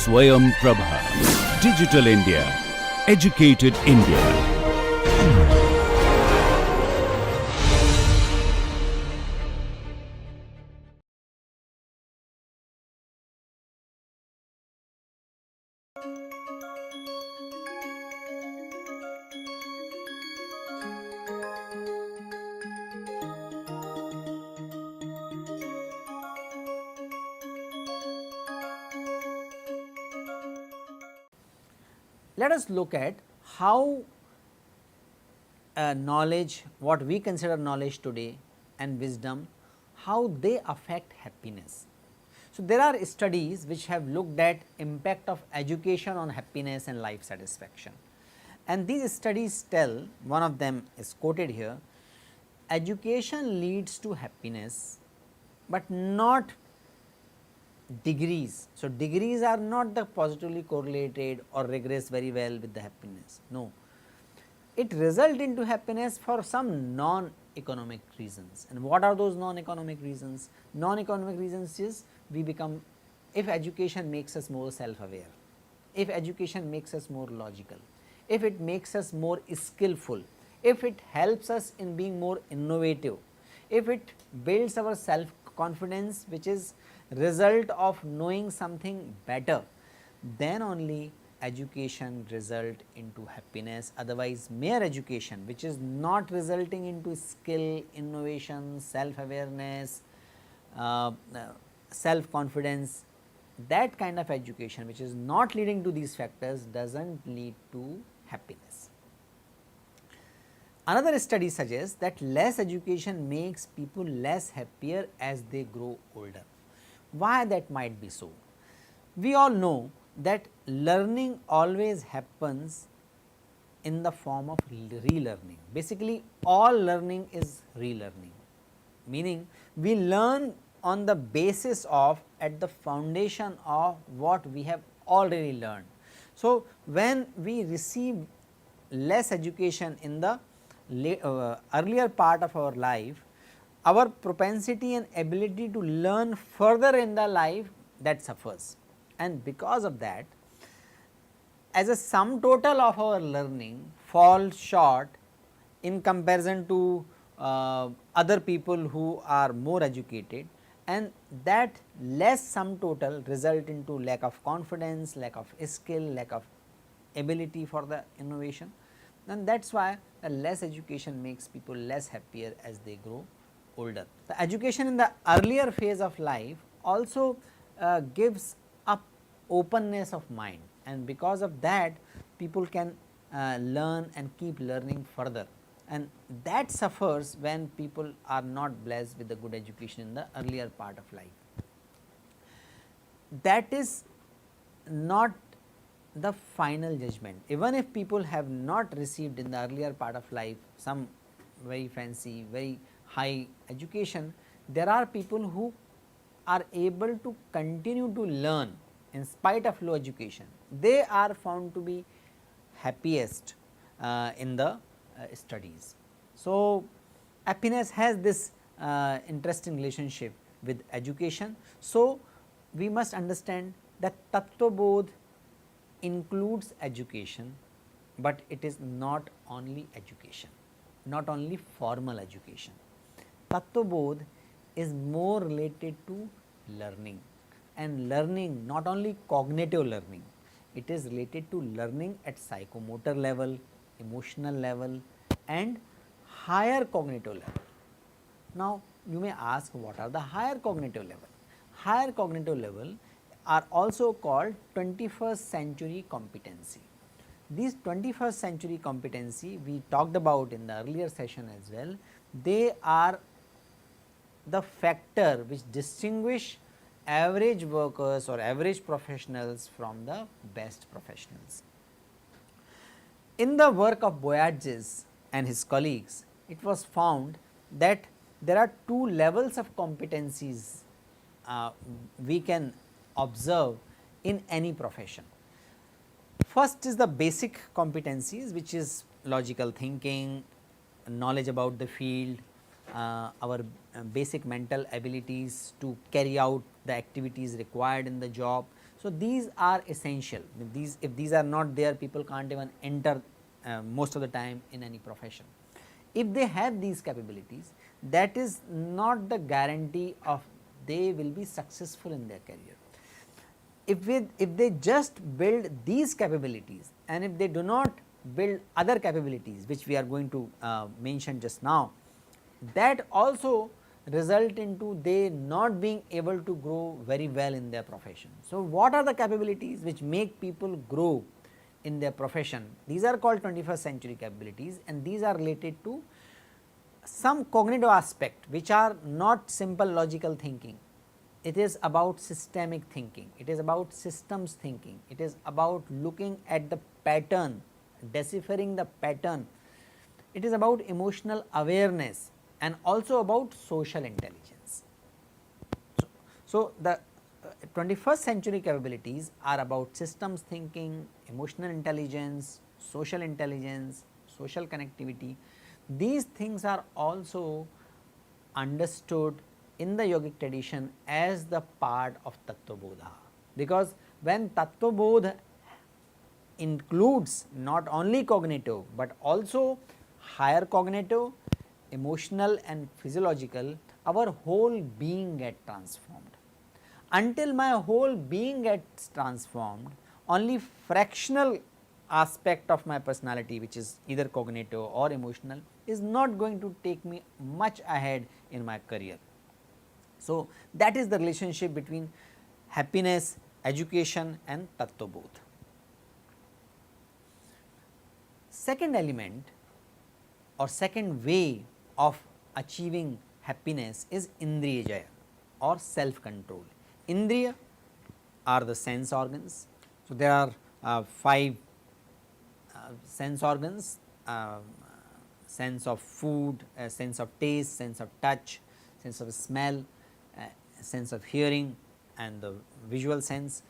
Swayam Prabha. Digital India. Educated India. Let us look at how knowledge, what we consider knowledge today and wisdom, how they affect happiness. So, there are studies which have looked at impact of education on happiness and life satisfaction, and these studies tell, one of them is quoted here, education leads to happiness, but not degrees. So, degrees are not the positively correlated or regress very well with the happiness, no. It result into happiness for some non-economic reasons. And what are those non-economic reasons? Non-economic reasons is we become, if education makes us more self-aware, if education makes us more logical, if it makes us more skillful, if it helps us in being more innovative, if it builds our self-confidence, which is result of knowing something better, then only education result into happiness. Otherwise, mere education which is not resulting into skill, innovation, self-awareness, self-confidence, that kind of education which is not leading to these factors does not lead to happiness. Another study suggests that less education makes people less happier as they grow older. Why that might be so? We all know that learning always happens in the form of relearning. Basically, all learning is relearning, meaning we learn on the basis of, at the foundation of what we have already learned. So, when we receive less education in the earlier part of our life, our propensity and ability to learn further in the life, that suffers, and because of that, as a sum total of our learning falls short in comparison to other people who are more educated, and that less sum total result into lack of confidence, lack of skill, lack of ability for the innovation, and that is why the less education makes people less happier as they grow older. The education in the earlier phase of life also gives up openness of mind, and because of that people can learn and keep learning further, and that suffers when people are not blessed with a good education in the earlier part of life. That is not the final judgment. Even if people have not received in the earlier part of life some very fancy, very high education, there are people who are able to continue to learn in spite of low education. They are found to be happiest in the studies. So, happiness has this interesting relationship with education. So, we must understand that Tattva Bodh includes education, but it is not only education, not only formal education. Tattva Bodh is more related to learning, and learning not only cognitive learning, it is related to learning at psychomotor level, emotional level and higher cognitive level. Now, you may ask, what are the higher cognitive level? Higher cognitive level are also called 21st century competency. These 21st century competency we talked about in the earlier session as well. They are the factor which distinguish average workers or average professionals from the best professionals. In the work of Boyatzis and his colleagues, it was found that there are two levels of competencies we can observe in any profession. First is the basic competencies, which is logical thinking, knowledge about the field, our basic mental abilities to carry out the activities required in the job. So, these are essential. If these are not there, people can't even enter most of the time in any profession. If they have these capabilities, that is not the guarantee of they will be successful in their career. If they just build these capabilities, and if they do not build other capabilities which we are going to mention just now, that also result into they not being able to grow very well in their profession. So, what are the capabilities which make people grow in their profession? These are called 21st century capabilities, and these are related to some cognitive aspect which are not simple logical thinking. It is about systemic thinking, it is about systems thinking, it is about looking at the pattern, deciphering the pattern, it is about emotional awareness, and also about social intelligence. So, the 21st century capabilities are about systems thinking, emotional intelligence, social intelligence, social connectivity. These things are also understood in the yogic tradition as the part of Tattva Bodha, because when Tattva Bodha includes not only cognitive, but also higher cognitive, emotional and physiological, our whole being gets transformed. Until my whole being gets transformed, only fractional aspect of my personality, which is either cognitive or emotional, is not going to take me much ahead in my career. So, that is the relationship between happiness, education and Tattva Bodha. Second element or second way of achieving happiness is Indriyajaya or self control. Indriya are the sense organs. So, there are 5 sense organs, sense of food, sense of taste, sense of touch, sense of smell, sense of hearing and the visual sense.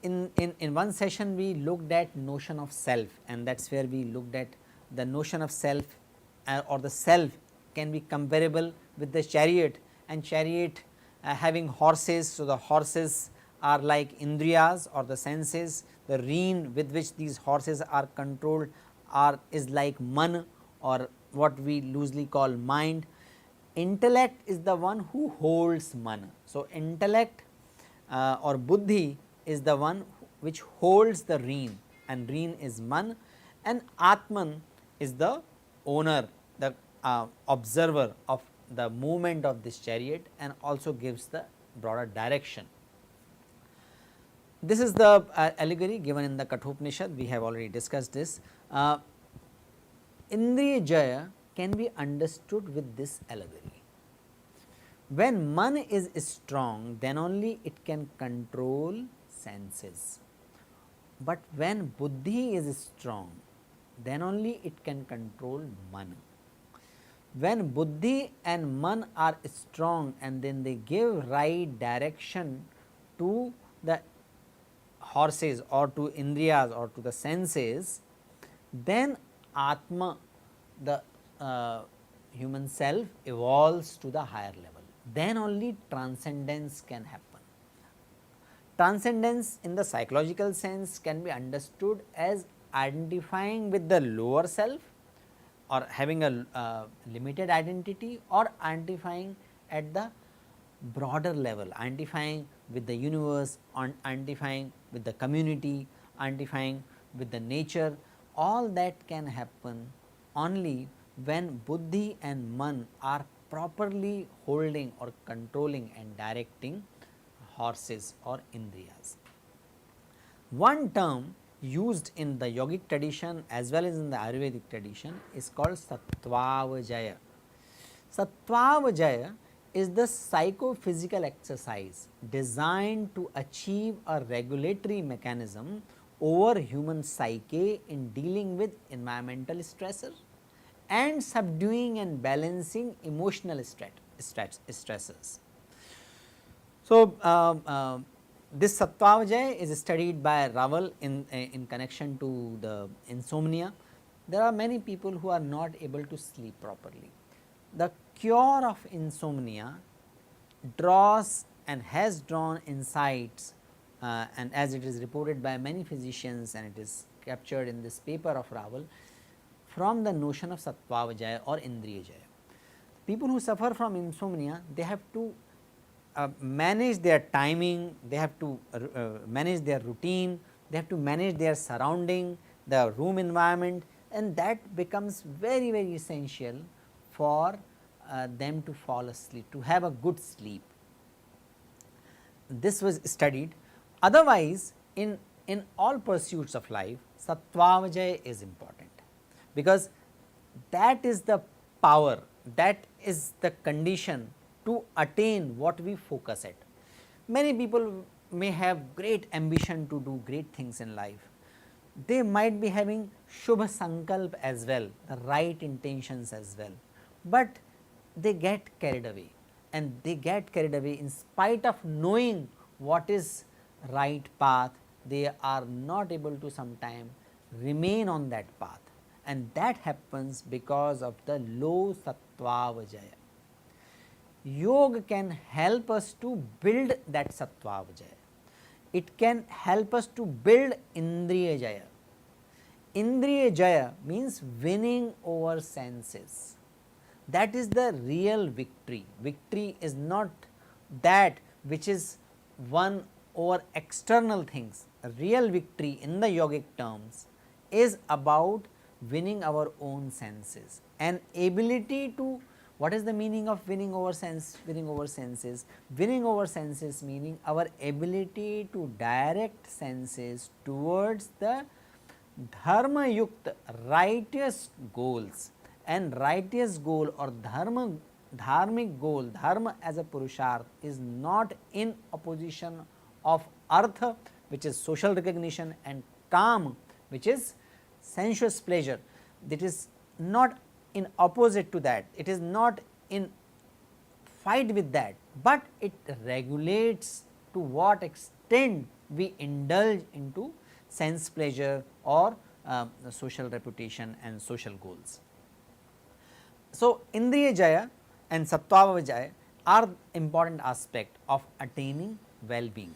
In one session we looked at notion of self, and that is where we looked at the notion of self or the self can be comparable with the chariot, and chariot having horses. So, the horses are like indriyas or the senses, the rein with which these horses are controlled is like man, or what we loosely call mind. Intellect is the one who holds man. So, intellect or buddhi is the one which holds the rein, and rein is man, and atman is the owner, the observer of the movement of this chariot, and also gives the broader direction. This is the allegory given in the Kathopanishad. We have already discussed this. Indriyajaya can be understood with this allegory. When man is strong, then only it can control senses, but when buddhi is strong, then only it can control man. When buddhi and man are strong, and then they give right direction to the horses or to indriyas or to the senses, then atma, the human self, evolves to the higher level. Then only transcendence can happen. Transcendence in the psychological sense can be understood as identifying with the lower self, or having a limited identity, or identifying at the broader level, identifying with the universe, identifying with the community, identifying with the nature. All that can happen only when buddhi and man are properly holding or controlling and directing horses or indriyas. One term used in the yogic tradition as well as in the Ayurvedic tradition is called Sattvavajaya. Sattvavajaya is the psychophysical exercise designed to achieve a regulatory mechanism over human psyche in dealing with environmental stressors and subduing and balancing emotional stresses. So, this Sattvavajaya is studied by Raval in connection to the insomnia. There are many people who are not able to sleep properly. The cure of insomnia draws and has drawn insights, and as it is reported by many physicians and it is captured in this paper of Raval, from the notion of Sattvavajaya or Indriyajaya. People who suffer from insomnia, they have to manage their timing, they have to manage their routine, they have to manage their surrounding, the room environment, and that becomes very essential for them to fall asleep, to have a good sleep. This was studied. Otherwise, in all pursuits of life, Sattvavajaya is important, because that is the power, that is the condition to attain what we focus at. Many people may have great ambition to do great things in life. They might be having Shubha Sankalp as well, the right intentions as well, but they get carried away, and they get carried away in spite of knowing what is right path. They are not able to sometime remain on that path, and that happens because of the low Sattvavajaya. Yoga can help us to build that Sattvavajaya. It can help us to build Indriyajaya. Indriyajaya means winning over senses. That is the real victory. Victory is not that which is won over external things. Real victory in the yogic terms is about winning our own senses, an ability to. What is the meaning of winning over senses? Winning over senses meaning our ability to direct senses towards the dharma yukta, righteous goals, and righteous goal or dharmic goal, dharma as a purusharth is not in opposition of artha, which is social recognition, and kam, which is sensuous pleasure. That is not in opposite to that, it is not in fight with that, but it regulates to what extent we indulge into sense pleasure or social reputation and social goals. So, Indriyajaya and Sattvavajaya are important aspect of attaining well-being.